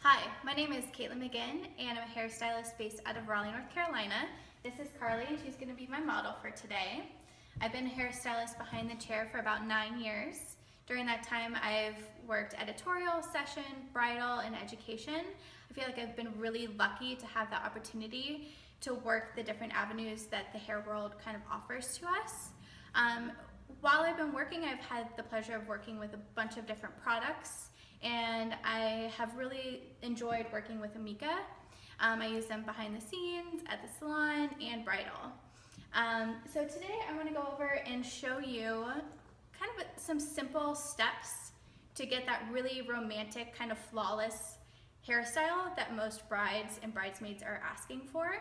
Hi, my name is Caitlin McGinn, and I'm a hairstylist based out of Raleigh, North Carolina. This is Carly, and she's going to be my model for today. I've been a hairstylist behind the chair for about 9 years. During that time, I've worked editorial, session, bridal, and education. I feel like I've been really lucky to have the opportunity to work the different avenues that the hair world kind of offers to us. While I've been working, I've had the pleasure of working with a bunch of different products, and I have really enjoyed working with Amika. I use them behind the scenes, at the salon, and bridal. So today I want to go over and show you kind of some simple steps to get that really romantic, kind of flawless hairstyle that most brides and bridesmaids are asking for.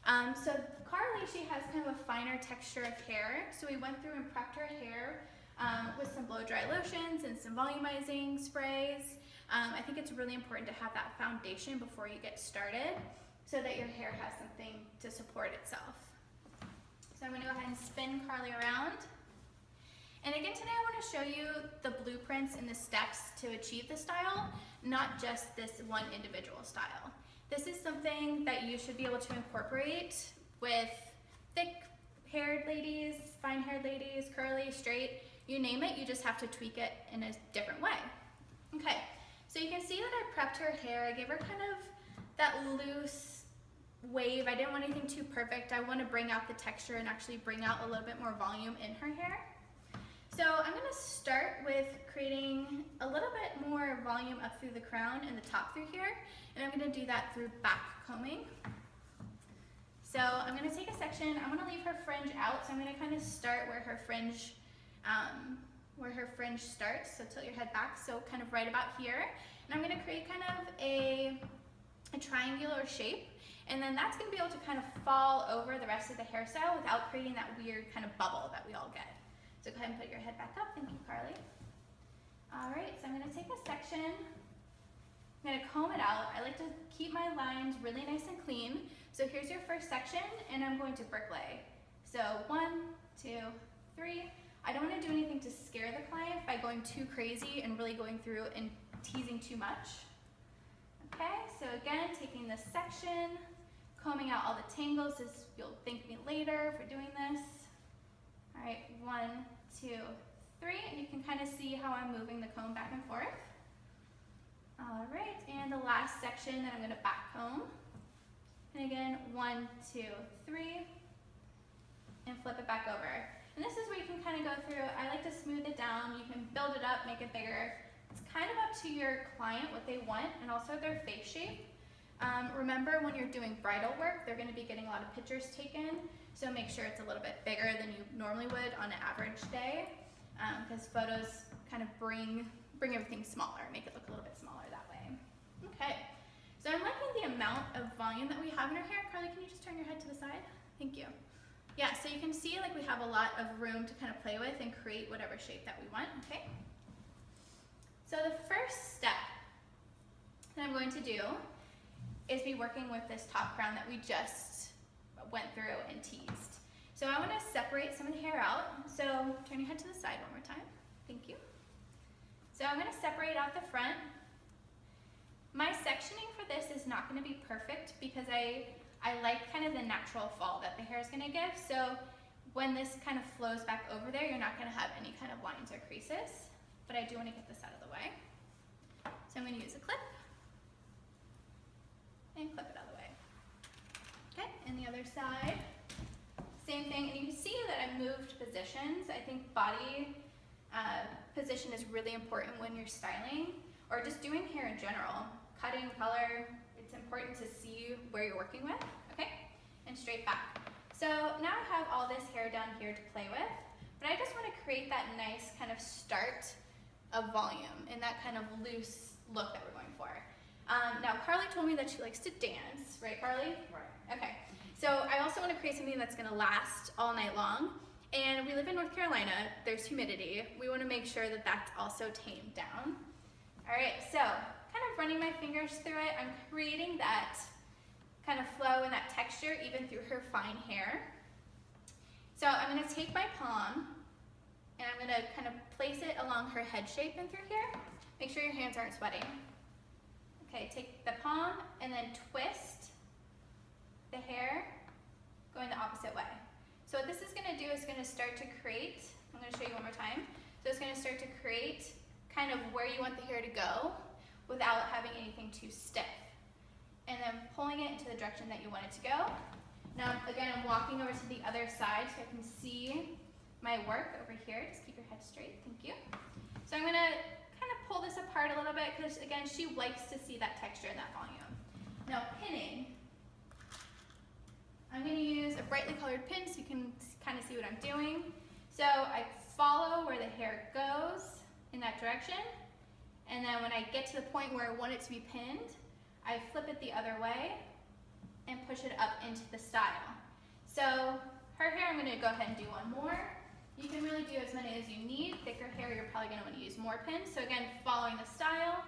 So Carly, she has kind of a finer texture of hair, so we went through and prepped her hair with some blow dry lotions and some volumizing sprays. I think it's really important to have that foundation before you get started so that your hair has something to support itself. So I'm going to go ahead and spin Carly around. And again, today I want to show you the blueprints and the steps to achieve the style, not just this one individual style. This is something that you should be able to incorporate with thick-haired ladies, fine-haired ladies, curly, straight, you name it, you just have to tweak it in a different way. Okay, so you can see that I prepped her hair. I gave her kind of that loose wave. I didn't want anything too perfect. I want to bring out the texture and actually bring out a little bit more volume in her hair. So I'm going to start with creating a little bit more volume up through the crown and the top through here, and I'm going to do that through back combing. So I'm going to take a section. I'm going to leave her fringe out, so I'm going to kind of start where her fringe starts, so tilt your head back, so kind of right about here. And I'm going to create kind of a triangular shape, and then that's going to be able to kind of fall over the rest of the hairstyle without creating that weird kind of bubble that we all get. So go ahead and put your head back up. Thank you, Carly. All right, so I'm going to take a section. I'm going to comb it out. I like to keep my lines really nice and clean. So here's your first section, and I'm going to bricklay. So 1, 2, 3. I don't want to do anything to scare the client by going too crazy and really going through and teasing too much. Okay, so again, taking this section, combing out all the tangles, as you'll thank me later for doing this. All right, 1, 2, 3, and you can kind of see how I'm moving the comb back and forth. All right, and the last section that I'm going to back comb. And again, 1, 2, 3, and flip it back over. And this is where you can kind of go through. I like to smooth it down. You can build it up, make it bigger. It's kind of up to your client what they want and also their face shape. Remember, when you're doing bridal work, they're going to be getting a lot of pictures taken, so make sure it's a little bit bigger than you normally would on an average day, because photos kind of bring everything smaller, make it look a little bit smaller that way. Okay, so I'm liking the amount of volume that we have in our hair. Carly, can you just turn your head to the side? Thank you. Yeah, so you can see like we have a lot of room to kind of play with and create whatever shape that we want, okay? So the first step that I'm going to do is be working with this top crown that we just went through and teased. So I want to separate some of the hair out. So turn your head to the side one more time. Thank you. So I'm going to separate out the front. My sectioning for this is not going to be perfect because I like kind of the natural fall that the hair is going to give. So when this kind of flows back over there, you're not going to have any kind of lines or creases. But I do want to get this out of the way. So I'm going to use a clip and clip it out of the way. Okay, and the other side, same thing. And you can see that I moved positions. I think body position is really important when you're styling or just doing hair in general. Cutting, color, it's important to see where you're working with. Okay, and straight back. So now I have all this hair down here to play with, but I just want to create that nice kind of start of volume and that kind of loose look that we're going for. Now, Carly told me that she likes to dance, right, Carly? Right. Okay, so I also want to create something that's going to last all night long. And we live in North Carolina, there's humidity. We want to make sure that that's also tamed down. All right, so kind of running my fingers through it, I'm creating that kind of flow and that texture even through her fine hair. So I'm going to take my palm and I'm going to kind of place it along her head shape and through here. Make sure your hands aren't sweating. Okay, take the palm and then twist the hair going the opposite way. So what this is gonna do is gonna start to create, I'm gonna show you one more time. So it's gonna start to create kind of where you want the hair to go without having anything too stiff. And then pulling it into the direction that you want it to go. Now, again, I'm walking over to the other side so I can see my work over here. Just keep your head straight, thank you. So I'm gonna kind of pull this apart a little bit because, again, she likes to see that texture and that volume. Now, pinning. I'm gonna use a brightly colored pin so you can kind of see what I'm doing. So I follow where the hair goes in that direction. And then when I get to the point where I want it to be pinned, I flip it the other way and push it up into the style. So her hair, I'm gonna go ahead and do one more. You can really do as many as you need. Thicker hair, you're probably gonna wanna use more pins. So again, following the style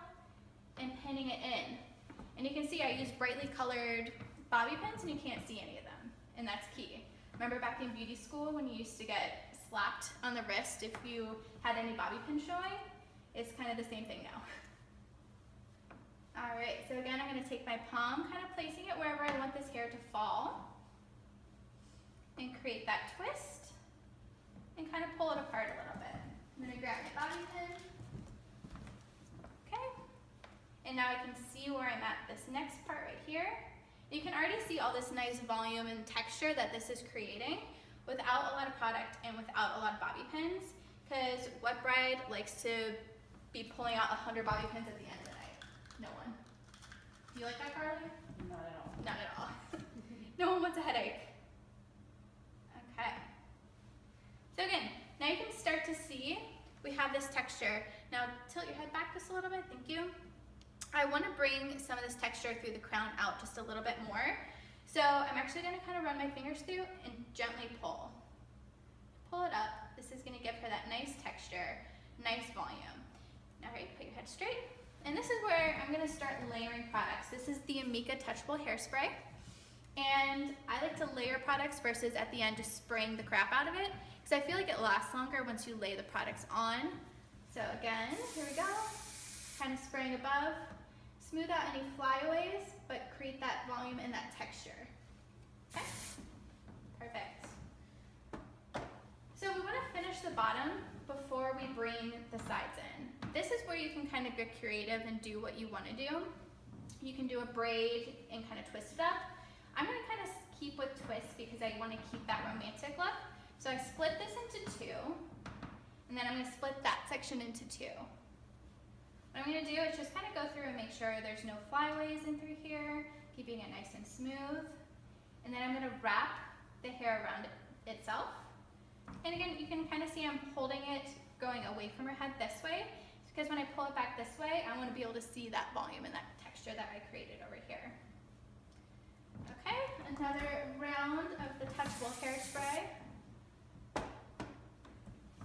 and pinning it in. And you can see I use brightly colored bobby pins and you can't see any of them, and that's key. Remember back in beauty school when you used to get slapped on the wrist if you had any bobby pins showing? It's kind of the same thing now. All right, so again, I'm gonna take my palm, kind of placing it wherever I want this hair to fall, and create that twist, and kind of pull it apart a little bit. I'm gonna grab my bobby pin. Okay, and now I can see where I'm at this next part right here. You can already see all this nice volume and texture that this is creating without a lot of product and without a lot of bobby pins, because what bride likes to be pulling out 100 bobby pins at the end of the night? No one. Do you like that, Carly? Not at all. Not at all. No one wants a headache. Okay. So again, now you can start to see we have this texture. Now tilt your head back just a little bit, thank you. I want to bring some of this texture through the crown out just a little bit more. So I'm actually going to kind of run my fingers through and gently pull. Pull it up. This is going to give her that nice texture, nice volume. Now ready, put your head straight. And this is where I'm going to start layering products. This is the Amika Touchable Hairspray. And I like to layer products versus at the end just spraying the crap out of it, because I feel like it lasts longer once you lay the products on. So again, here we go. Kind of spraying above. Smooth out any flyaways, but create that volume and that texture. Okay? Perfect. So we want to finish the bottom before we bring the sides in. This is where you can kind of get creative and do what you want to do. You can do a braid and kind of twist it up. I'm going to kind of keep with twists because I want to keep that romantic look. So I split this into two, and then I'm going to split that section into two. What I'm going to do is just kind of go through and make sure there's no flyaways in through here, keeping it nice and smooth. And then I'm going to wrap the hair around itself. And again, you can kind of see I'm holding it going away from her head this way, because when I pull it back this way, I want to be able to see that volume and that texture that I created over here. Okay, another round of the Touchable Hairspray.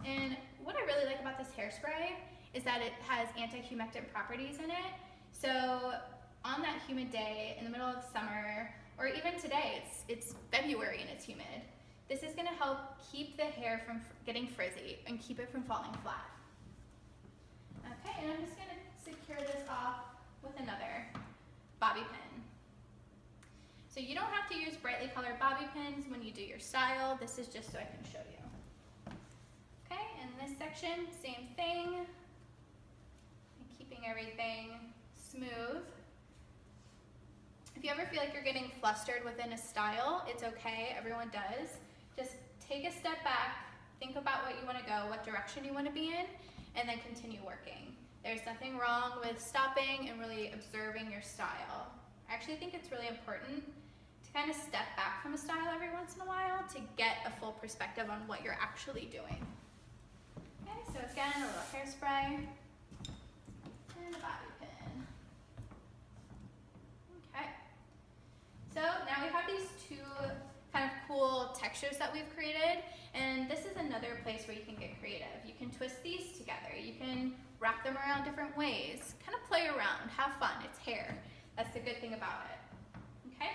And what I really like about this hairspray is that it has anti-humectant properties in it. So on that humid day in the middle of summer, or even today, it's February and it's humid, this is going to help keep the hair from getting frizzy and keep it from falling flat. Okay, and I'm just going to secure this off with another bobby pin. So you don't have to use brightly colored bobby pins when you do your style. This is just so I can show you. Okay, and this section, same thing. Keeping everything smooth. If you ever feel like you're getting flustered within a style, it's okay, everyone does. Just take a step back, think about what you want to go, what direction you want to be in, and then continue working. There's nothing wrong with stopping and really observing your style. I actually think it's really important to kind of step back from a style every once in a while to get a full perspective on what you're actually doing. Okay, so again, a little hairspray. And a bobby pin. Okay. So now we have these two kind of cool textures that we've created, and this is another place where you can get creative. You can twist these together. You can wrap them around different ways. Kind of play around, have fun. It's hair. That's the good thing about it. Okay.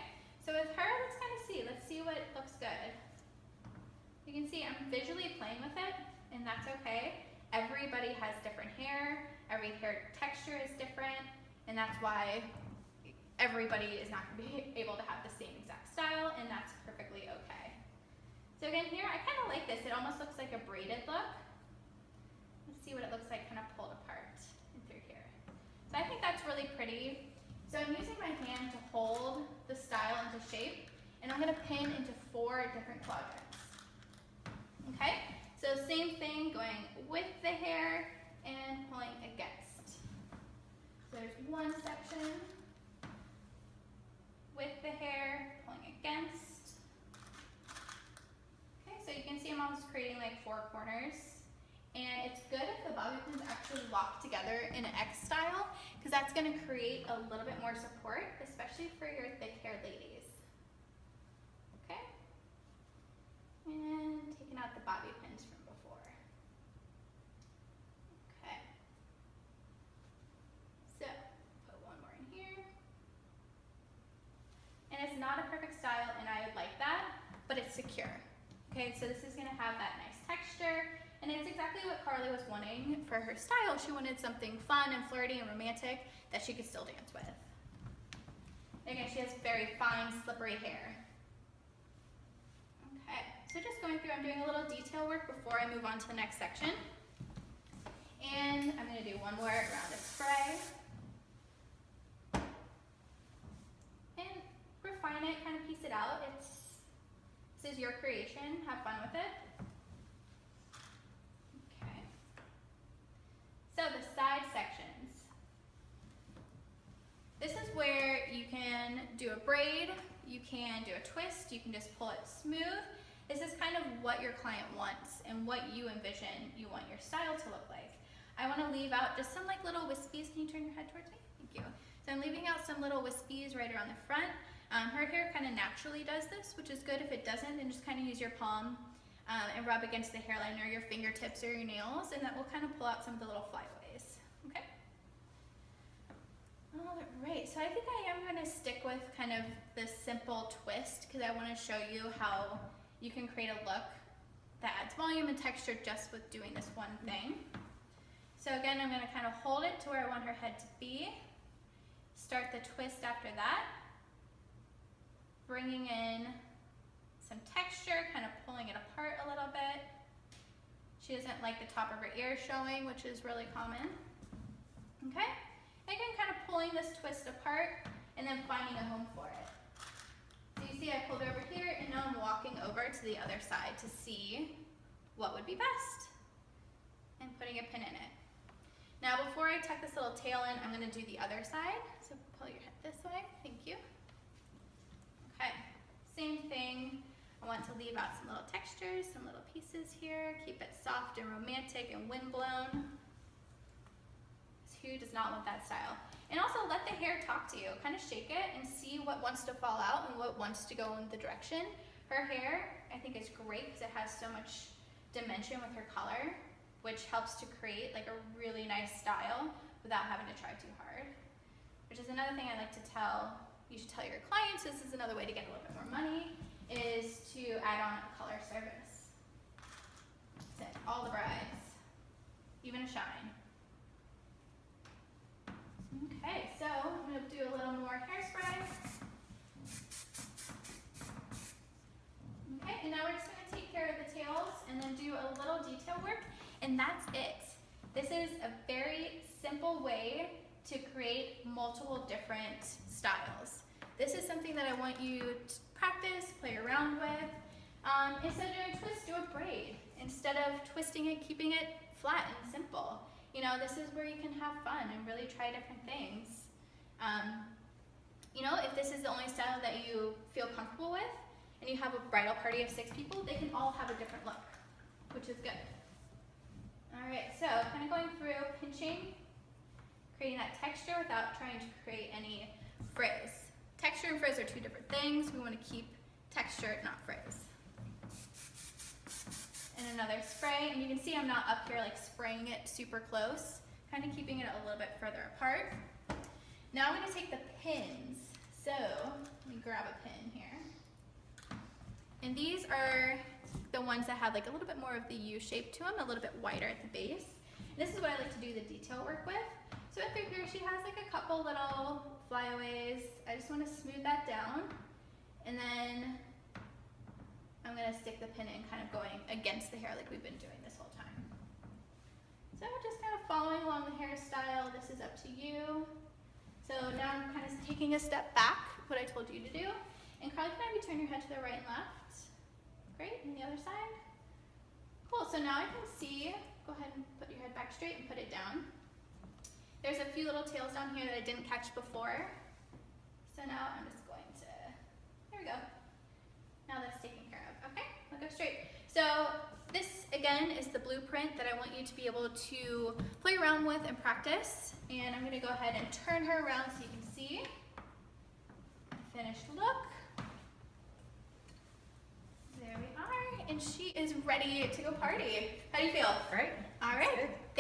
So with her, let's see what looks good. You can see I'm visually playing with it, and that's okay. Everybody has different hair. Every hair texture is different, and that's why everybody is not going to be able to have the same exact style, and that's perfectly okay. So again, here I kind of like this. It almost looks like a braided look. Let's see what it looks like kind of pulled apart and through here. So I think that's really pretty. So I'm using my hand to hold the style into shape, and I'm going to pin into 4 different quadrants. Okay, so same thing, going with the hair and pulling against. So there's one section with the hair, pulling against. Okay, so you can see I'm almost creating like 4 corners. And it's good if the bobby pins actually lock together in an X style, because that's going to create a little bit more support, especially for your thick-haired ladies. Okay? And taking out the bobby pins from before. Okay. So, put one more in here. And it's not a perfect style, and I like that, but it's secure. Okay, so this is going to have that nice texture. And it's exactly what Carly was wanting for her style. She wanted something fun and flirty and romantic that she could still dance with. And again, she has very fine, slippery hair. Okay, so just going through, I'm doing a little detail work before I move on to the next section. And I'm going to do one more round of spray. And refine it, kind of piece it out. This is your creation. Have fun with it. So the side sections. This is where you can do a braid, you can do a twist, you can just pull it smooth. This is kind of what your client wants and what you envision you want your style to look like. I want to leave out just some like little wispies. Can you turn your head towards me? Thank you. So I'm leaving out some little wispies right around the front. Her hair kind of naturally does this, which is good. If it doesn't, then just kind of use your palm and rub against the hairline or your fingertips or your nails, and that will kind of pull out some of the little flyaways. Okay? All right, so I think I am going to stick with kind of this simple twist because I want to show you how you can create a look that adds volume and texture just with doing this one thing. So again, I'm going to kind of hold it to where I want her head to be. Start the twist after that. Bringing in some texture, kind of pulling it apart a little bit. She doesn't like the top of her ear showing, which is really common. Okay? Again, kind of pulling this twist apart and then finding a home for it. So you see I pulled over here and now I'm walking over to the other side to see what would be best and putting a pin in it. Now before I tuck this little tail in, I'm going to do the other side. So pull your head this way. Thank you. Okay, same thing. I want to leave out some little textures, some little pieces here. Keep it soft and romantic and windblown. Who does not want that style? And also let the hair talk to you. Kind of shake it and see what wants to fall out and what wants to go in the direction. Her hair, I think, is great because it has so much dimension with her color, which helps to create like a really nice style without having to try too hard. Which is another thing I like to tell, you should tell your clients, this is another way to get a little bit more money, is to add on a color service. So all the brides, even a shine. Okay, so I'm going to do a little more hairspray. Okay, and now we're just going to take care of the tails and then do a little detail work, and that's it. This is a very simple way to create multiple different styles. This is something that I want you to practice, play around with. Instead of doing a twist, do a braid. Instead of twisting it, keeping it flat and simple. You know, this is where you can have fun and really try different things. You know, if this is the only style that you feel comfortable with, and you have a bridal party of 6 people, they can all have a different look, which is good. All right, so kind of going through, pinching, creating that texture without trying to create any frizz. Texture and frizz are 2 different things. We want to keep texture, not frizz. And another spray, and you can see I'm not up here like spraying it super close, kind of keeping it a little bit further apart. Now I'm going to take the pins. So let me grab a pin here. And these are the ones that have like a little bit more of the U shape to them, a little bit wider at the base. And this is what I like to do the detail work with. So through here she has like a couple little flyaways. I I just want to smooth that down, and then I'm going to stick the pin in, kind of going against the hair like we've been doing this whole time. So just kind of following along the hairstyle. This is up to you. So now I'm kind of taking a step back, what I told you to do. And Carly, can I have you turn your head to the right and left? Great, and the other side. Cool, so now I can see, go ahead and put your head back straight and put it down. There's a few little tails down here that I didn't catch before. So now I'm just going to, there we go. Now that's taken care of, okay? Look up straight. So this, again, is the blueprint that I want you to be able to play around with and practice. And I'm gonna go ahead and turn her around so you can see the finished look. There we are, and she is ready to go party. How do you feel? Great. All right. Good. Thank